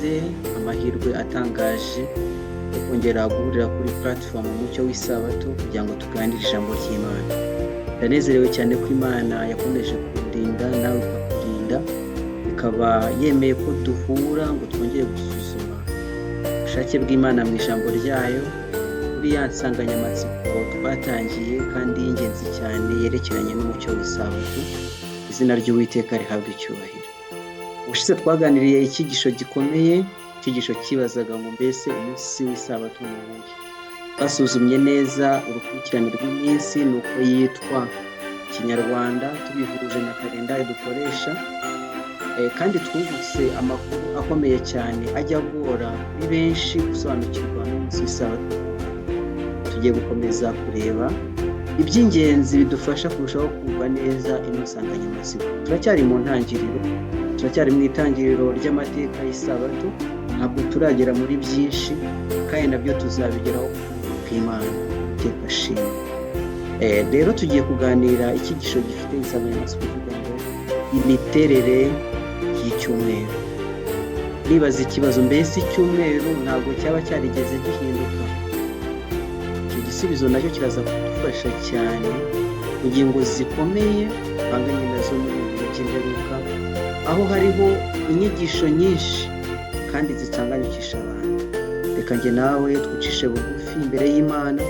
tugize amahirwe atangaje yo kongera guhurira kuri platform Umucyo w'Isabato kugira ngo tuganire ijambo ry'Imana. Ndanezerewe cyane ko Imana yakomeje kurinda nawe ikakurinda, ikaba yemeye ko duhura ngo twongere gusuzuma ubushake bw'Imana mu ijambo ryayo kuri ya nsanganyamatsiko twatangiye kandi y'ingenzi cyane yerekeranye n'umucyo w'Isabato. Izina ry'Uwiteka rihabwa icyubahiro. Ubushize twaganiriye icyigisho gikomeye, icyigisho kibazaga ngo mbese umunsi w'Isabato ni uwuhe. Basuzumye neza urukurikirane rw'iminsi nuko yitwa Kinyarwanda tubihuje na kalendari dukoresha, kandi twungutse amakuru akomeye cyane ajya agora kuri benshi gusobanukirwa n'umunsi w'Isabato. Tugiye gukomeza kureba iby'ingenzi bidufasha kurushaho kumva neza ino nsanganyamatsiko. Turacyari mu ntangiriro, turacyari mu itangiriro ry'amateka y'Isabato, ntabwo turagera muri byinshi kandi nabyo tuzabigeraho kw'Imana iteka shimwe. Rero tugiye kuganira icyigisho gifite insanganyamatsiko ivuga ngo imiterere y'icyumweru. Nibaza ikibazo, mbese icyumweru ntabwo cyaba cyarigeze gihinduka? Icyo gisubizo nacyo kiraza kudufasha cyane mu ngingo zikomeye banganye nazo muri ibi bihe by'imperuka, aho hariho inyigisho nyinshi kandi zitanganyikisha abantu. Reka njye nawe twicishe bugufi imbere y'Imana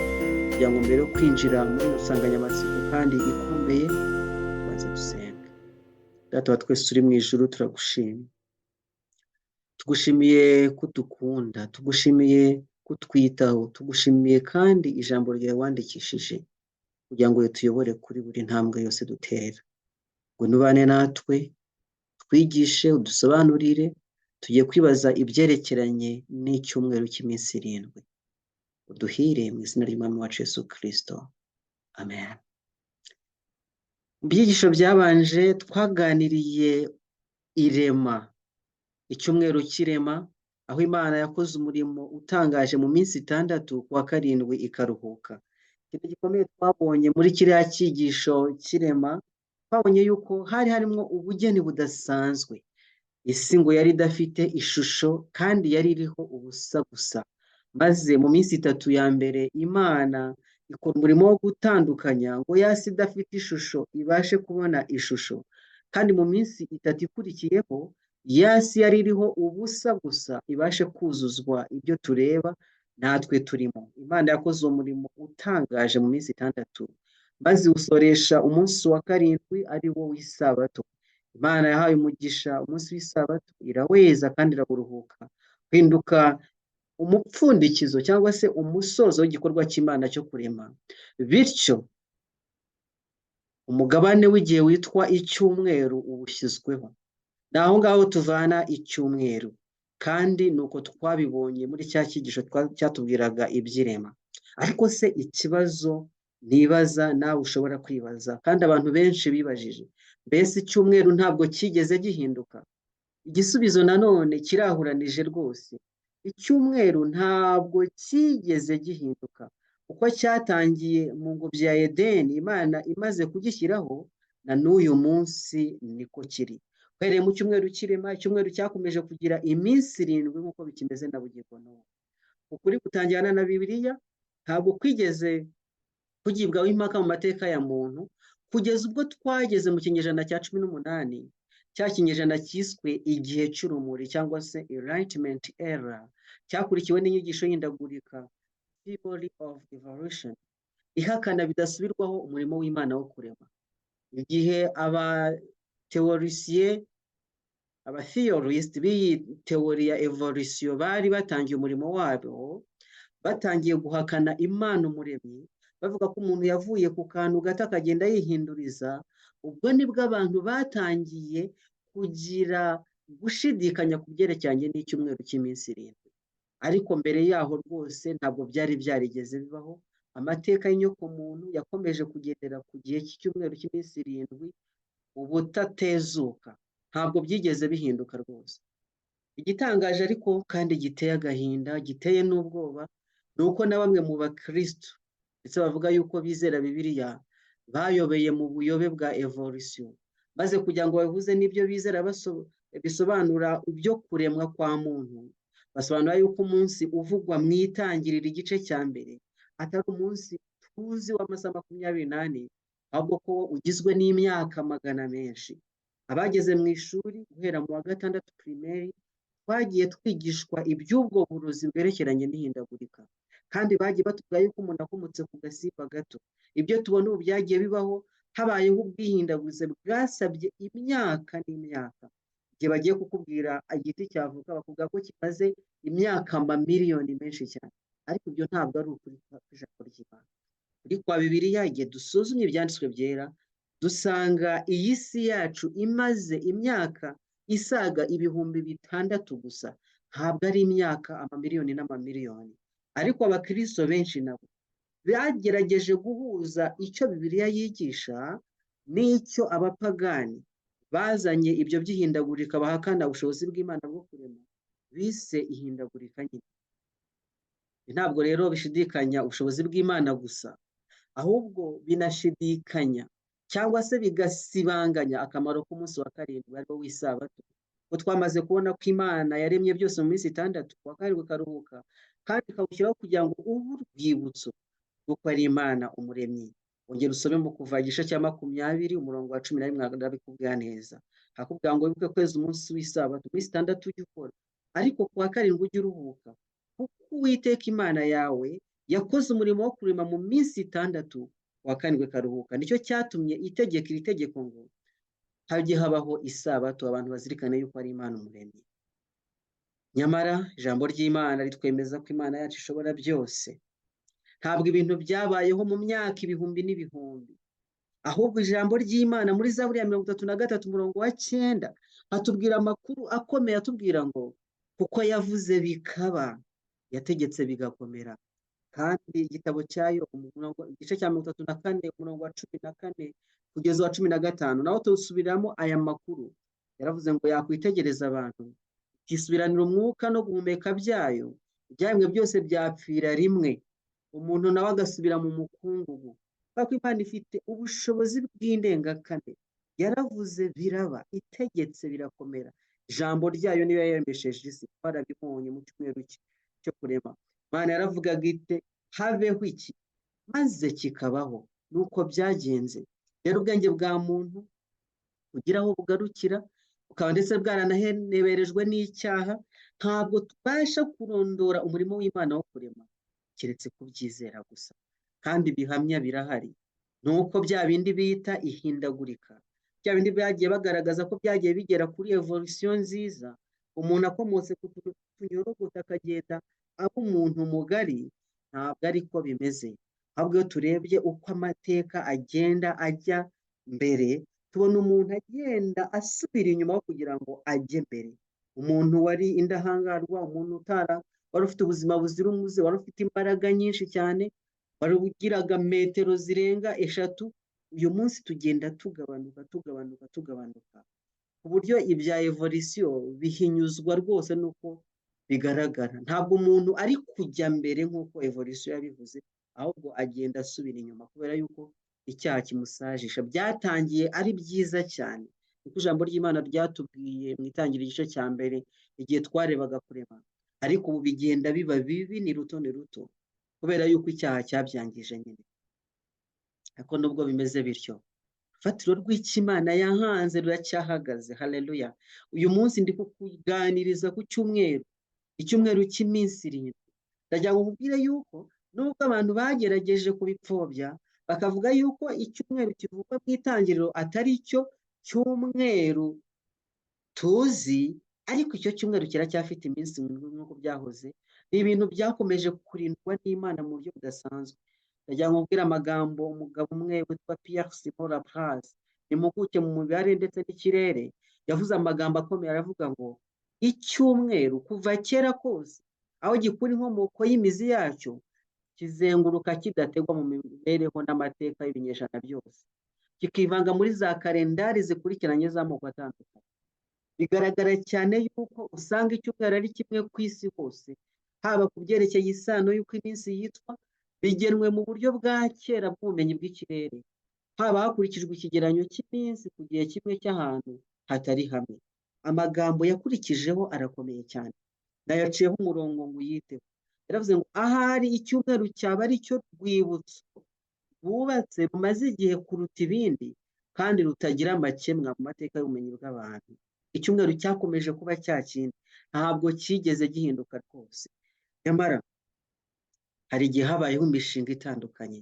kugira ngo mbere yo kwinjira muri iyo nsanganyamatsiko kandi ikomeye tubanze dusenga. Data wa twese uri mu ijuru, turagushimye. Tugushimiye kudukunda, tugushimiye kutwitaho, tugushimiye kandi ijambo ryawe wandikishije kugira ngo rituyobore kuri buri ntambwe yose dutera. Ngo nubane natwe, twigishe, udusobanurire, tugiye kwibaza ibyerekeranye n'icyumweru cy'iminsi 7. Uduhire mu izina ry'Umwami wacu Yesu Kristo. Amen. Mu byigisho byabanje twaganiriye irema, icyumweru cy'irema, aho Imana yakoze umurimo utangaje mu minsi 6, kuwa karindwi ikaruhuka. Ikintu gikomeye twabonye muri kiriya cyigisho cy'irema, twabonye yuko hari harimo ubugeni budasanzwe. Isi ngo yari idafite ishusho kandi yari iriho ubusa gusa, maze mu minsi 3 ya mbere Imana ikora umurimo wo gutandukanya ngo yasi idafite ishusho ibashe kubona ishusho, kandi mu minsi 3 ikurikiyeho yasi yari iriho ubusa gusa ibashe kuzuzwa ibyo tureba natwe turimo. Imana yakoze uwo murimo utangaje mu minsi 6, maze usoresha umunsi wa karindwi ari wo w'Isabato. Imana yahaye umugisha umunsi w'Isabato, iraweza kandi iraburuhuka, hinduka umupfundikizo cyangwa se umusozo w'igikorwa cy'Imana cyo kurema. Bityo umugabane w'igihe witwa icyumweru ubushyizweho. Naho ngaho tuvana icyumweru, kandi nuko twabibonye muri cya cyigisho cyatubwiraga iby'irema. Ariko se ikibazo nibaza nawe ushobora kwibaza kandi abantu benshi bibajije, mbese icyumweru ntabwo kigeze gihinduka? Igisubizo nanone kirahuranije rwose. Icyumweru ntabwo kigeze gihinduka, uko cyatangiye mu ngobyi ya Edeni Imana imaze kugishyiraho, na n'uyu munsi niko kiri. Uhereye mu cyumweru cy'irema, icyumweru cyakomeje kugira iminsi 7 nk'uko bikimeze na bugingo n'ubu. Ukuri gutangirana na Bibiliya ntabwo kwigeze kugibwaho impaka mu mateka ya muntu, kugeza ubwo twageze mu kinyejana cya 18, cya kinyejana cyiswe igihe cy'urumuri cyangwa se Enlightenment era, cyakurikiwe n'inyigisho y'indagurika, theory of evolution, ihakana bidasubirwaho umurimo w'Imana wo kurema. Igihe abatheorist b'iyi teori ya evolution bari batangiye umurimo wabo, batangiye guhakana Imana umuremyi, bavuga ko umuntu yavuye ku kantu gato akagenda yihinduriza. Ubwo nibwo abantu batangiye kugira gushidikanya ku byerekeranye n'icyumweru cy'iminsi 7. Ariko mbere yaho rwose ntabwo byari byarigeze bibaho. Amateka y'inyokomuntu yakomeje kugendera ku gihe cy'icyumweru cy'iminsi 7 ubutatezuka, ntabwo byigeze bihinduka rwose. Igitangaje ariko kandi giteye agahinda, giteye n'ubwoba, ni uko na bamwe mu bakristo ndetse bavuga yuko bizera Bibiliya bayobeye mu buyobe bwa evolution, maze kugira ngo bahuze n'ibyo bizera bisobanura ibyo kuremwa kwa muntu, basobanura yuko umunsi uvugwa mu itangiriro igice cya mbere atari umunsi tuzi w'amasaha 24, ahubwo ko ugizwe n'imyaka magana menshi. Abageze mu ishuri guhera mu wa gatandatu primaire twagiye twigishwa iby'ubwo burozi bwerekeranye n'ihindagurika, kandi bagiye batubwira yuko umuntu akomotse ku gasimba gato. Ibyo tubona ubu byagiye bibaho, habayeho ubwihindagurize bwasabye imyaka n'imyaka. Igihe bagiye kukubwira igiti cyavuka bakuvuga ko kimaze imyaka amamiliyoni menshi cyane, ariko ibyo ntabwo ari ukuri kw'ijambo ry'Imana. Kuri kwa Bibiliya igihe dusuzumye ibyanditswe byera, dusanga iyi si yacu imaze imyaka isaga 6,000 gusa, ntabwo ari imyaka amamiliyoni n'amamiliyoni. Ariko abakristo benshi nabo bagerageje guhuza icyo Bibiliya yigisha n'icyo abapagani bazanye, ibyo by'ihindagurika bahakana ubushobozi bw'Imana bwo kurema, bise ihindagurika nyine. Ntabwo rero bishidikanya ubushobozi bw'Imana gusa, ahubwo binashidikanya cyangwa se bigasibanganya akamaro k'umunsi wa karindwi ariwo w'isabato. Ko twamaze kubona ko Imana yaremye byose mu minsi 6, kuwa karindwi ikaruhuka, kandi ikawushyiraho kugira ngo ube urwibutso rw'uko ari Imana umuremyi. Ongera usome mu Kuva igice cya 20 umurongo wa 11 ndabikubwira neza. Hakubwira ngo wibuke kweza umunsi w'isabato, iminsi 6 ujye ukora, ariko kuwa karindwi ujye uruhuka, kuko Uwiteka Imana yawe yakoze umurimo wo kurema mu minsi 6, kuwa karindwi ikaruhuka. Nicyo cyatumye itegeka iri tegeko ngo hajye habaho isabato, abantu bazirikane yuko ari Imana umuremyi. Nyamara ijambo ry'Imana ritwemeza ko Imana yacu ishobora byose. Ntabwo ibintu byabayeho mu myaka ibihumbi n'ibihumbi, ahubwo ijambo ry'Imana muri Zaburi ya 33 umurongo wa 9 hatubwira amakuru akomeye, atubwira ngo kuko yavuze bikaba, yategetse bigakomera. Kandi igitabo cyayo igice cya 34 umurongo wa 14 kugeza wa 15 naho tusubiramo aya makuru. Yaravuze ngo yakwitegereza abantu, ikisubiranira umwuka no guhumeka byayo, ibyaremwe byose byapfira rimwe, umuntu nawe agasubira mu mukungugu. Kuko Imana ifite ubushobozi bw'indengakane. Yaravuze biraba, itegetse birakomera. Ijambo ryayo niyo yaremesheje isi, twarabibonye mu cyumweru cyo kurema. Imana yaravugaga ite habeho iki, maze kikabaho. Nuko byagenze. Rero ubwenge bwa muntu kugira aho bugarukira, ukaba ndetse bwaranaheneberejwe n'icyaha, ntabwo tubasha kurondora umurimo w'Imana wo kurema, keretse kubyizera gusa. Kandi bihamya birahari. Nuko bya bindi bita ihindagurika, bya bindi byagiye bagaragaza ko byagiye bigera kuri evolution nziza, umuntu akomotse ku tunyorogoto akagenda aba umuntu mugari, ntabwo ariko bimeze. Ahubwo iyo turebye uko amateka agenda ajya mbere, tubona umuntu agenda asubira inyuma kugira ngo ajye mbere. Umuntu wari indahangarwa, umuntu wari ufite ubuzima buzira umuze, wari ufite imbaraga nyinshi cyane, wari ugiraga metero zirenga 3, uyu munsi tugenda tugabanuka, ku buryo ibya evolution bihinyuzwa rwose nuko bigaragara. Ntabwo umuntu ari kujya mbere nk'uko evolution yabivuze, ahubwo agenda asubira inyuma kubera yuko icyaha kimusajisha. Byatangiye ari byiza cyane, kuko ijambo ry'Imana ryatubwiye mu itangira igice cya mbere igihe twarebaga kurema, ariko ubu bigenda biba bibi ni ruto kubera yuko icyaha cyabyangije nyine. Ariko nubwo bimeze bityo, urufatiro rw'Imana yahanze ruracyahagaze. Haleluya. Uyu munsi ndi kukuganiriza ku icyumweru cy'iminsi 7. Ndagira ngo nkubwire yuko nubwo abantu bagerageje kubipfobya, bakavuga yuko icyumweru kivugwa mu itangiriro atari cyo cyumweru tuzi, ariko icyo cyumweru kiracyafite iminsi 7 nk'uko byahoze. Ni ibintu byakomeje kurindwa n'Imana mu buryo budasanzwe. Ndagira ngo nkubwire amagambo umugabo umwe witwa Pierre Simon Laplace, impuguke mu mibare ndetse n'ikirere, yavuze amagambo akomeye. Aravuga ngo icyumweru kuva kera kose, aho gikura inkomoko y'imizi yacyo, kizenguruka kidategwa mu mibereho n'amateka y'ibinyejana byose, kikivanga muri za kalendari zikurikiranye z'amoko atandukanye. Bigaragara cyane yuko usanga icyumweru ari kimwe ku isi hose, haba ku byerekeye isano y'uko iminsi yitwa, bigenwe mu buryo bwa kera bw'ubumenyi bw'ikirere, haba hakurikijwe ikigereranyo cy'iminsi ku gihe kimwe cy'ahantu hatari hamwe. amagambo yakurikijeho arakomeye cyane, nayaciyeho umurongo ngo uyiteho. Yaravuze ngo ahari icyumweru cyaba ari cyo rwibutso rwubatse rumaze igihe kuruta ibindi kandi rutagira amakemwa mu mateka y'ubumenyi bw'abantu. Icyumweru cyakomeje kuba cya kindi, ntabwo cyigeze gihinduka rwose. Nyamara hari igihe habayeho imishinga itandukanye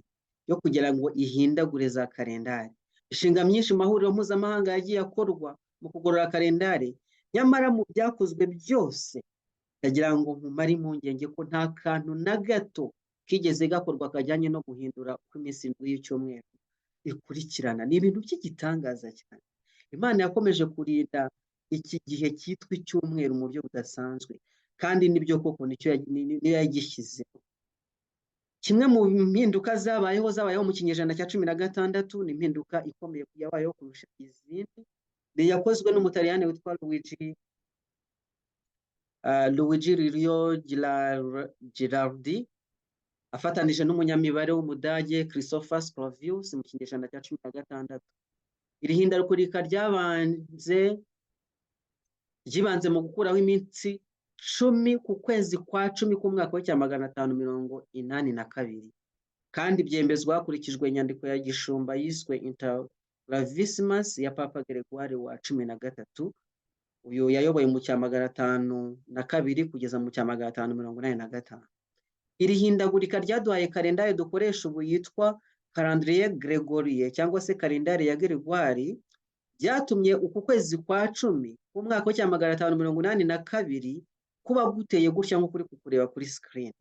yo kugira ngo ihindagure za kalendari. Imishinga myinshi mu mahuriro mpuzamahanga yagiye akorwa mu kugorora kalendari, nyamara mu byakozwe byose ndagira ngo nkumare impungenge ko nta kantu na gato kigeze gakorwa kajyanye no guhindura uko iminsi indwi y'icyumweru ikurikirana. Ni ibintu by'igitangaza cyane. Imana yakomeje kurinda iki gihe cyitwa icyumweru mu buryo budasanzwe, kandi nibyo koko niyo yagishyizeho. Kimwe mu mpinduka zabayeho mu kinyejana cya 16 ni impinduka ikomeye yabayeho kurusha izindi, yakozwe n'umutaliyani witwa Luigi Lelio Girardi afatanije n'umunyamibare w'umudage Christopher Sclavius mu kinyejana cya 16. Iri hindagurika ryibanze mu gukuraho iminsi 10 ku kwezi kwa 10 k'umwaka wa 1582, kandi byembezwa hakurikijwe inyandiko ya gishumba yiswe Inter Gravissimus ya Papa Gregoire wa 13. Uyu yayoboye mu cya 502 kugeza mu cya 585. Iri hindagurika ryaduhaye kalendari dukoresha ubu yitwa calendrier Gregorien cyangwa se kalendari ya Gregoire, byatumye uku kwezi kwa 10 k'umwaka wa 582 kuba guteye gutya nko kuri kukureba kuri screen.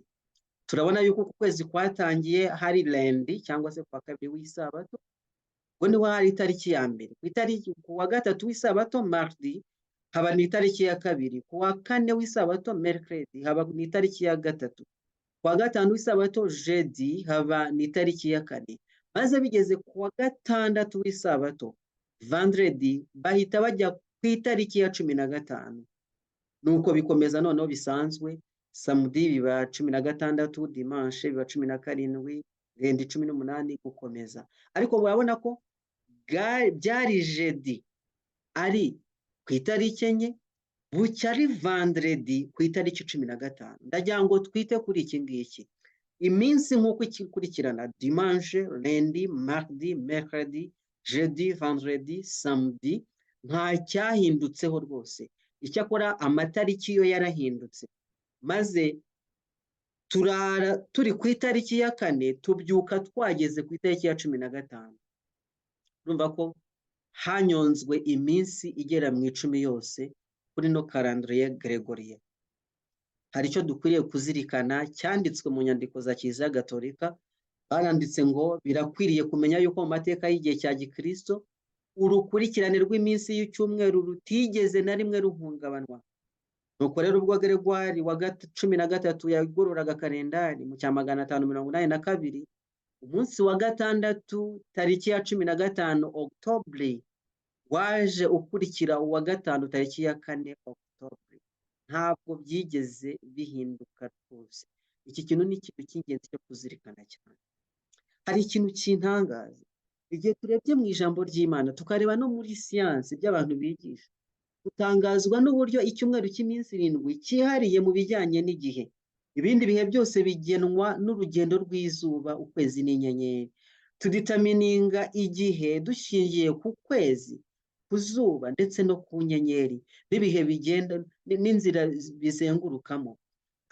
Turabona yuko uku kwezi kwatangiye hari lundi cyangwa se kwa kabiri w'isabato, ngo niho hari itariki ya mbere. Ku wa gatatu w'isabato mardi haba ni itariki ya kabiri, ku wa kane w'isabato mercredi haba ni itariki ya gatatu, ku wa gatanu w'isabato jeudi haba ni itariki ya kane, maze bigeze ku wa gatandatu w'isabato vendredi bahita bajya ku itariki ya 15. Nuko bikomeza noneho bisanzwe, samedi biba 16, dimanche biba 17, lendi 18 gukomeza. Ariko murabona ko byari jeudi ari ku itariki enye, bucya ari vendredi ku itariki 15. Ndagira ngo twite kuri iki ngiki. Iminsi nk'uko ikurikirana: dimanche, lundi, mardi, mercredi, jeudi, vendredi, samedi, nta cyahindutseho rwose. Icyakora amatariki yo yarahindutse, maze turara turi ku itariki ya kane tubyuka twageze ku itariki ya 15. Urumva ko hanyonzwe iminsi igera mu 10 yose kuri no calendrier Gregorien. Hari icyo dukwiriye kuzirikana cyanditswe mu nyandiko za Kiliziya Gatolika. Baranditse ngo birakwiriye kumenya yuko mu mateka y'igihe cya Gikristo urukurikirane rw'iminsi y'icyumweru rutigeze na rimwe ruhungabanwa. Nuko rero ubwo Gregoire wa 13 yagororaga kalendari mu cya 582, umunsi wa gatandatu tariki ya 15 Oktobre waje ukurikira uwa gatanu tariki ya 4 Oktobre. Ntabwo byigeze bihinduka rwose. Iki kintu ni ikintu cy'ingenzi cyo kuzirikana cyane. Hari ikintu kintangaza igihe turebye mu ijambo ry'Imana, tukareba no muri siyansi by'abantu bigisha, tutangazwa n'uburyo icyumweru cy'iminsi 7 cyihariye mu bijyanye n'igihe. Ibindi bihe byose bigenwa n'urugendo rw'izuba, ukwezi n'inyenyeri. Tuditamininga igihe dushingiye ku kwezi, ku zuba ndetse no ku nyenyeri n'ibihe bigenda n'inzira bizengurukamo.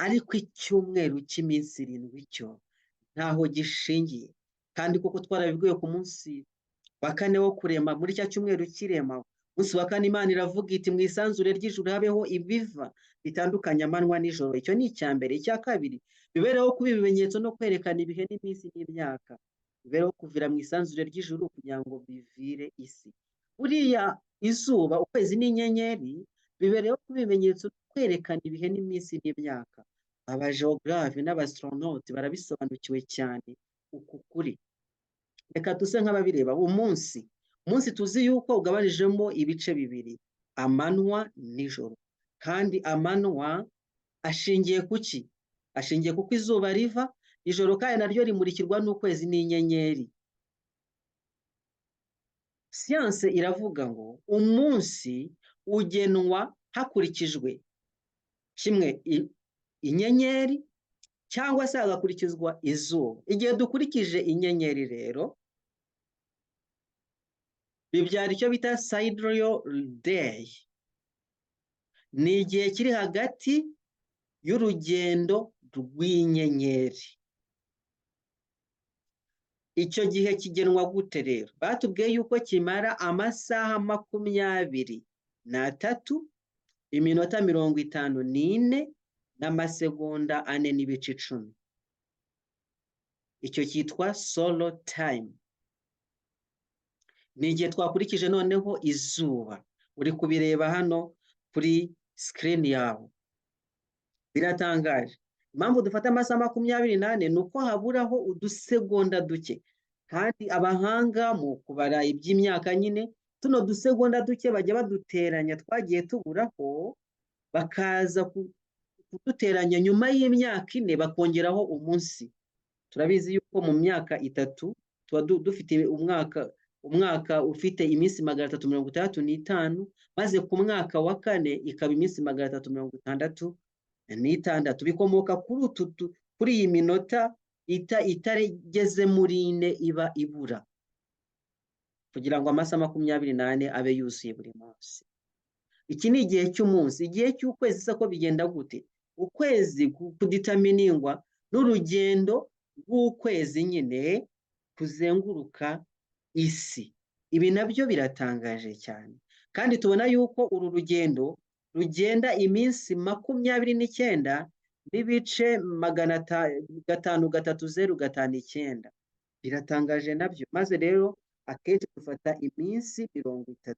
Ariko icyumweru cy'iminsi 7 cyo ntaho gishingiye, kandi koko twarabibwiwe ku munsi wa kane wo kurema, muri cya cyumweru kirema, munsi wa kane Imana iravuga iti mu isanzure ry'ijuru habeho ibiva bitandukanye amanywa n'ijoro. Icyo ni icya mbere. Icya kabiri, bibereho kuba ibimenyetso no kwerekana ibihe n'iminsi n'imyaka. Bibereho kuvira mu isanzure ry'ijuru kugira ngo bivire isi. Buriya izuba, ukwezi n'inyenyeri bibereho kuba ibimenyetso kwerekana ibihe n'iminsi n'imyaka. Abageographe n'abastronaute barabisobanukiwe cyane uku kuri. Reka duse nk'ababireba. Umunsi tuzi yuko ugabanijemo ibice bibiri, amanywa n'ijoro. Kandi amanywa ashingiye kuki? Ashingiye kuko izuba riva, ijoro kandi naryo rimurikirwa n'ukwezi n'inyenyeri. Siyanse iravuga ngo umunsi ugenwa hakurikijwe kimwe inyenyeri cyangwa se hagakurikizwa izuba. Igihe dukurikije inyenyeri rero bibyara icyo bita sidereal day, ni igihe kiri hagati y'urugendo rw'inyenyeri. Icyo gihe kigenwa gute rero? Batubwiye yuko kimara amasaha 23, iminota 54 n'amasegonda 4 n'ibice 10. Icyo cyitwa solar time. Ni igihe twakurikije noneho izuba. Uri kubireba hano kuri screen yawe. Biratangaje. Impamvu dufata amasaha 24 ni uko haburaho udusegonda duke, kandi abahanga mu kubara iby'imyaka nyine tuno dusegonda duke bajya baduteranya twagiye tuburaho, bakaza kuduteranya nyuma y'imyaka 4 bakongeraho umunsi. Turabizi yuko mu myaka 3 tuba dufite umwaka ufite iminsi 365, maze ku mwaka wa 4 ikaba iminsi 366. Bikomoka kuri iyi minota itarigeze muri 4 iba ibura, kugira ngo amasaha 24 abe yuzuye buri munsi. Iki ni igihe cy'umunsi. Igihe cy'ukwezi sako bigenda gute? Ukwezi kuditaminingwa n'urugendo rw'ukwezi nyine kuzenguruka isi. Ibi nabyo biratangaje cyane, kandi tubona yuko uru rugendo rugenda iminsi 29 n'ibice 53059. Biratangaje nabyo. Maze rero akenshi dufata iminsi 30,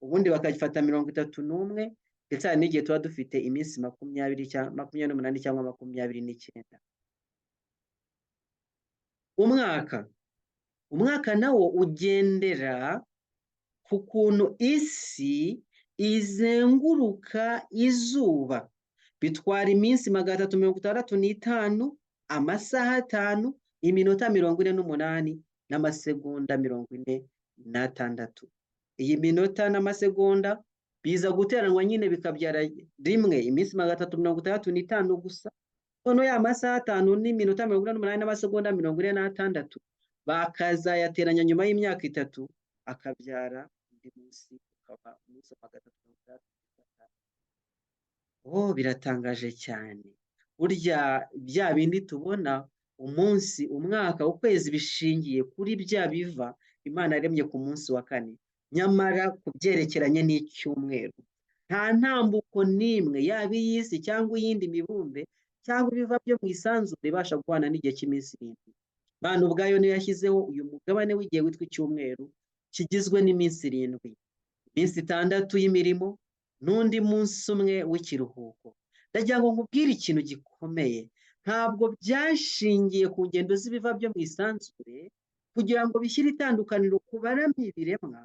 ubundi bakagifata 31, ndetse hari n'igihe tuba dufite iminsi 28 cyangwa 29. Umwaka nawo ugendera ku kuntu isi izenguruka izuba. Bitwara iminsi 365, amasaha 5, iminota 48 n'amasegonda 46. Iyi minota n'amasegonda biza guteranwa nyine bikabyara rimwe iminsi 365 gusa. None ya masaha 5 n'iminota 48 n'amasegonda 46 bakazayateranya nyuma y'imyaka 3 akabyara undi munsi, ukaba umunsi wa 365. Biratangaje cyane. Burya bya bindi tubona umunsi, umwaka, ukwezi bishingiye kuri bya biva Imana yaremye ku munsi wa 4. Nyamara kubyerekeranye n'icyumweru nta ntambuko n'imwe, yaba iy'isi cyangwa iyindi mibumbe cyangwa ibiva byo mu isanzure ibasha guhana n'igihe cy'iminsi 7. Imana ubwayo niyo yashyizeho uyu mugabane w'igihe witwa icyumweru, kigizwe n'iminsi 7, iminsi 6 y'imirimo n'undi munsi umwe w'ikiruhuko. Ndagira ngo nkubwire ikintu gikomeye. Ntabwo byashingiye ku ngendo z'ibiva byo mu isanzure kugira ngo bishyire itandukaniro ku baramya ibiremwa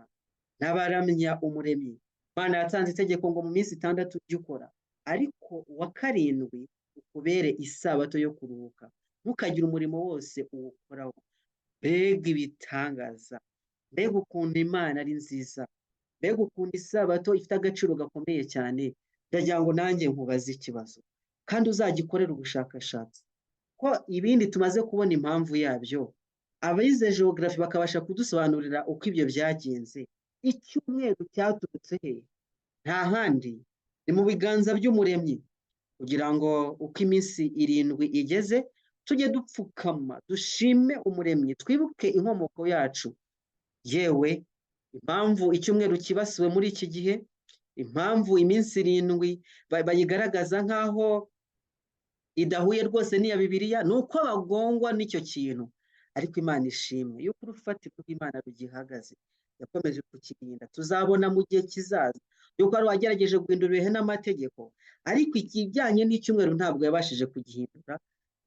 n'abaramya umuremyi. Imana yatanze itegeko ngo mu minsi 6 ujye ukora, ariko uwa 7 ukubere isabato yo kuruhuka, ntukagire umurimo wose uwukoraho. Mbega ibitangaza! Mbega ukuntu Imana ari nziza! Mbega ukuntu isabato ifite agaciro gakomeye cyane! Ndagira ngo nanjye nkubaze ikibazo, kandi uzagikorera ubushakashatsi, ko ibindi tumaze kubona impamvu yabyo. Abize geography bakabasha kudusobanurira uko ibyo byagenze. Icyumweru cyaturutse he? Nta handi, ni mu biganza by'umuremyi, kugira ngo uko iminsi 7 igeze tujye dupfukama dushime umuremyi, twibuke inkomoko yacu. Yewe impamvu icyumweru kibasiwe muri iki gihe, impamvu iminsi 7 bayigaragaza nk'aho idahuye rwose n'iya Bibiliya, ni uko bagongwa n'icyo kintu. Ariko Imana ishimwe yuko urufatiro rw'Imana rugihagaze, yakomeje kukirinda. Tuzabona mu gihe kizaza yuko ari wagerageje guhindura ibihe n'amategeko, ariko ikijyanye n'icyumweru ntabwo yabashije kugihindura.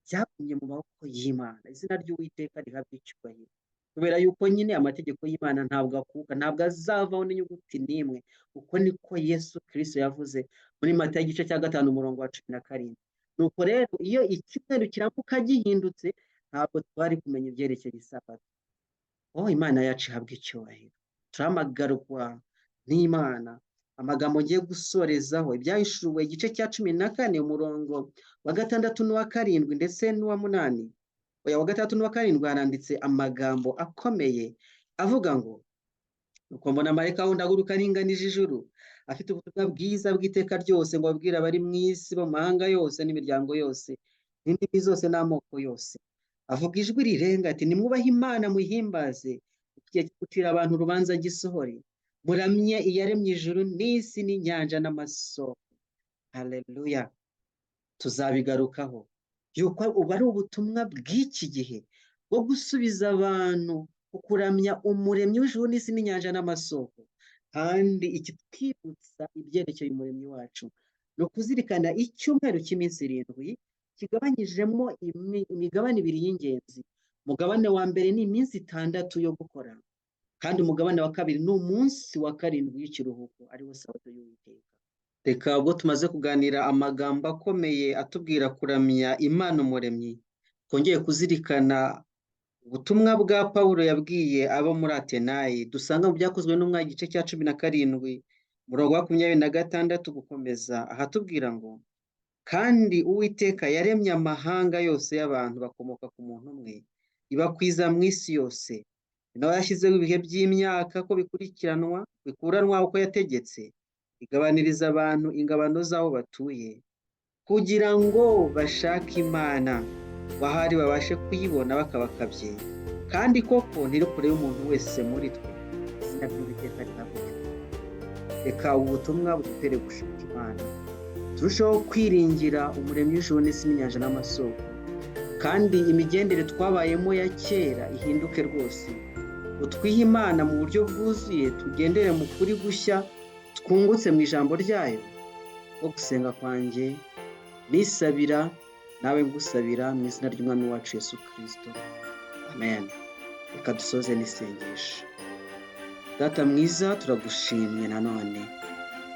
Byagumye mu maboko y'Imana. Izina ry'Uwiteka rihabwe icyubahiro, kubera yuko nyine amategeko y'Imana ntabwo akuka, ntabwo azavaho n'inyuguti n'imwe. Uko niko Yesu Kristo yavuze muri Matayo igice cya 5 umurongo wa 17. Nuko rero iyo icyumweru kiramuka gihindutse, ntabwo twari kumenya ibyerekeye isabato. Imana yacu ihabwe icyubahiro. Turamagarwa n'Imana amagambo ngiye gusorezaho ibyahishuwe igice cya 14 umurongo wa 6 n'uwa 7 ndetse n'uwa 8. Oya, wa 6 n'uwa 7 haranditse amagambo akomeye avuga ngo nuko mbona marayika wundi aguruka aringanije ijuru, afite ubutumwa bwiza bw'iteka ryose ngo abwire abari mu isi bo mu mahanga yose n'imiryango yose n'indimi zose n'amoko yose. Avuga ijwi rirenga ati, nimwubahe Imana muyihimbaze, igihe cyo gucira abantu urubanza gisohore, muramye iyaremye ijuru n'isi n'inyanja n'amasoko. Haleluya. Tuzabigarukaho yuko ubu ari ubutumwa bw'iki gihe bwo gusubiza abantu kuramya umuremyi w'ijuru n'isi n'inyanja n'amasoko. Kandi ikitwibutsa ibyerekeye umuremyi wacu ni ukuzirikana icyumweru cy'iminsi 7 kigabanyijemo imigabane 2 y'ingenzi. Umugabane wa mbere ni iminsi 6 yo gukora, kandi umugabane wa kabiri ni umunsi wa 7 w'ikiruhuko, ariwo sabato y'Uwiteka. Reka ubwo tumaze kuganira amagambo akomeye atubwira kuramya Imana umuremyi, twongeye kuzirikana ubutumwa bwa Pawulo yabwiye abo muri Atenayi dusanga mu byakozwe n'umwaka igice cya 17 umurongo wa 26 gukomeza, ahatubwira ngo kandi Uwiteka yaremye amahanga yose y'abantu bakomoka ku muntu umwe, ibakwiza mu isi yose. Nawe yashyizeho ibihe by'imyaka ko bikuranwa uko yategetse, igabaniriza abantu ingabano z'aho batuye, kugira ngo bashake Imana bahari babashe kuyibona bakabakabye. Kandi koko ntiri kure y'umuntu wese muri twe, izina ry'Uwiteka rihabwe. Reka ubutumwa budutere gushaka Imana, turushaho kwiringira umuremyi w'ijuru n'isi n'inyanja n'amasoko, kandi imigendere twabayemo ya kera ihinduke rwose. Utwihe Imana mu buryo bwuzuye, tugendere mu kuri gushya twungutse mu ijambo ryayo. Wo gusenga kwanjye nisabira, nawe ngusabira mu izina ry'Umwami wacu Yesu Kristo. Amen. Reka dusoze n'isengesho. Data mwiza, turagushimye nanone,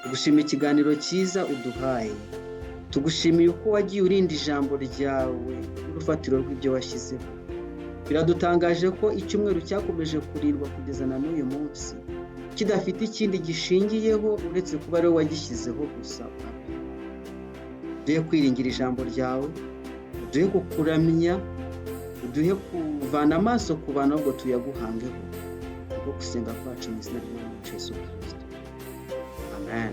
tugushimiye ikiganiro cyiza uduhaye, tugushimiye uko wagiye urinda ijambo ryawe n'urufatiro rw'ibyo washyizeho. Biradutangaje ko icyumweru cyakomeje kurindwa kugeza na n'uyu munsi kidafite ikindi gishingiyeho uretse kuba ari wowe wagishyizeho gusa. Duhe kwiringira ijambo ryawe, duhe kukuramya, duhe kuvana amaso ku bantu ahubwo tuyaguhangeho, kuko gusenga kwacu mu izina ry'Umwami Yesu Kristo. Amen.